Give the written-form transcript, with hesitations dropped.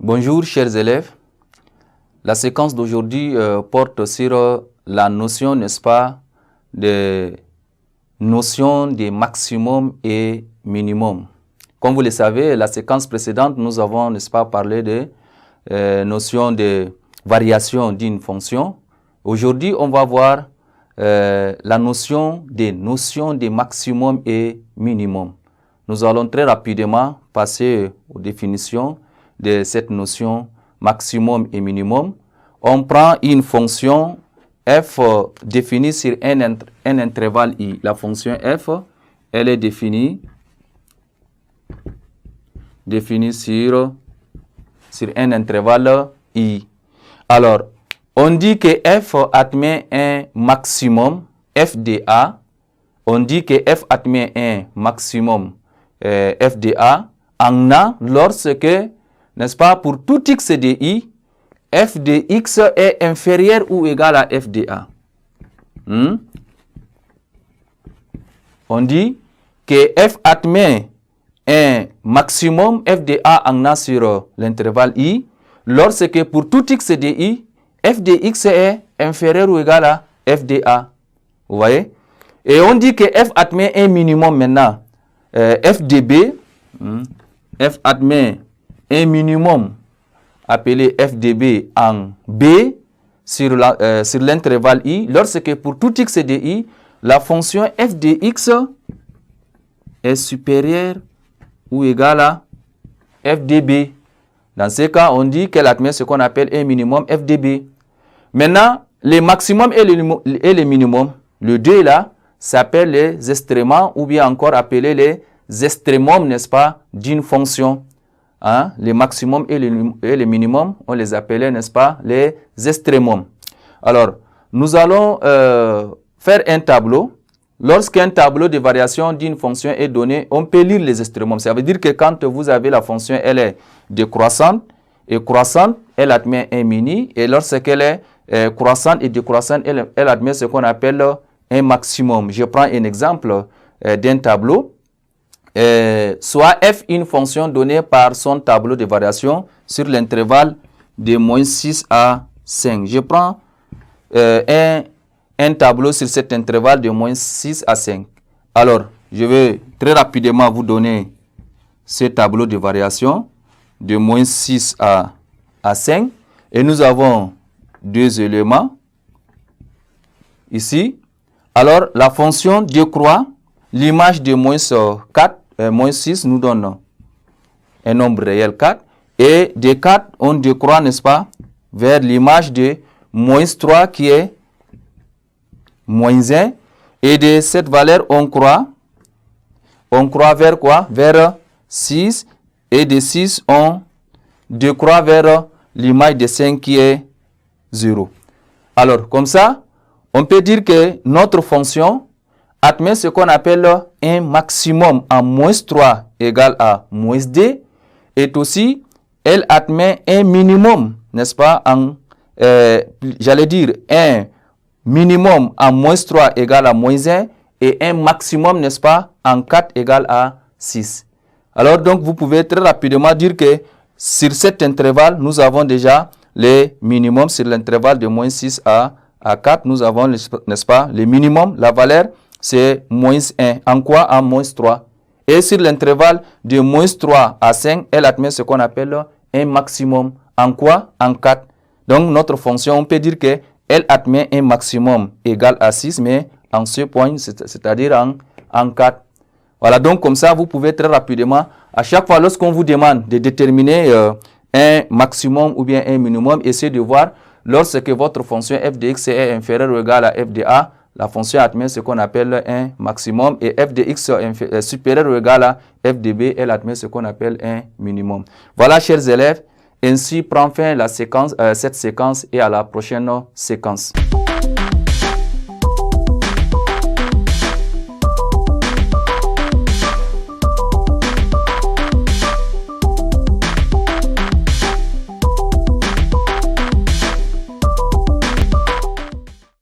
Bonjour chers élèves, la séquence d'aujourd'hui porte sur la notion, n'est-ce pas, de notion de maximum et minimum. Comme vous le savez, la séquence précédente, nous avons, n'est-ce pas, parlé de notion de variation d'une fonction. Aujourd'hui, on va voir la notion de maximum et minimum. Nous allons très rapidement passer aux définitions de cette notion maximum et minimum. On prend une fonction f définie sur un intervalle i. La fonction f, elle est définie sur un intervalle i. Alors, on dit que f admet un maximum f de a. On dit que f admet un maximum f de a en a lorsque, n'est-ce pas, pour tout x de i, f de x est inférieur ou égal à f de a. On dit que f admet un maximum f de a en a sur l'intervalle i lorsque pour tout x de i, f de x est inférieur ou égal à f de a. Vous voyez? Et on dit que f admet un minimum maintenant. F de b, f admet un minimum appelé f de b en b sur l'intervalle i lorsque pour tout x de i, la fonction f de x est supérieure ou égale à f de b. Dans ce cas, on dit qu'elle admet ce qu'on appelle un minimum f de b. Maintenant, le maximum et le minimum, le 2 là, s'appellent les extréments ou bien encore appelés les extrémums, n'est-ce pas, d'une fonction. Les maximums et les minimums, on les appelait, n'est-ce pas, les extrémums. Alors, nous allons faire un tableau. Lorsqu'un tableau de variation d'une fonction est donné, on peut lire les extrémums. Ça veut dire que quand vous avez la fonction, elle est décroissante et croissante, elle admet un mini. Et lorsqu'elle est croissante et décroissante, elle admet ce qu'on appelle un maximum. Je prends un exemple d'un tableau. Soit f une fonction donnée par son tableau de variation sur l'intervalle de moins 6 à 5. Je prends un tableau sur cet intervalle de moins 6 à 5. Alors, je vais très rapidement vous donner ce tableau de variation de moins 6 à 5. Et nous avons deux éléments ici. Alors, la fonction décroît. L'image de moins 4, moins 6 nous donne un nombre réel 4. Et de 4, on décroît, n'est-ce pas, vers l'image de moins 3 qui est moins 1. Et de cette valeur, on croît vers quoi? Vers 6. Et de 6, on décroît vers l'image de 5 qui est 0. Alors, comme ça, on peut dire que notre fonction admet ce qu'on appelle un maximum en moins 3 égale à moins 2. Et aussi, elle admet un minimum, n'est-ce pas, j'allais dire un minimum en moins 3 égale à moins 1 et un maximum, n'est-ce pas, en 4 égale à 6. Alors donc, vous pouvez très rapidement dire que sur cet intervalle, nous avons déjà les minimums sur l'intervalle de moins 6 à 4. Nous avons, n'est-ce pas, les minimums, la valeur, c'est moins 1. En quoi? En moins 3. Et sur l'intervalle de moins 3 à 5, elle admet ce qu'on appelle un maximum. En quoi? En 4. Donc, notre fonction, on peut dire qu'elle admet un maximum égal à 6, mais en ce point, c'est-à-dire en 4. Voilà, donc comme ça, vous pouvez très rapidement, à chaque fois, lorsqu'on vous demande de déterminer un maximum ou bien un minimum, essayez de voir, lorsque votre fonction f de x est inférieure ou égale à f de a, la fonction admet ce qu'on appelle un maximum et f de x est supérieur ou égal à f de b, elle admet ce qu'on appelle un minimum. Voilà, chers élèves, ainsi prend fin cette séquence et à la prochaine séquence.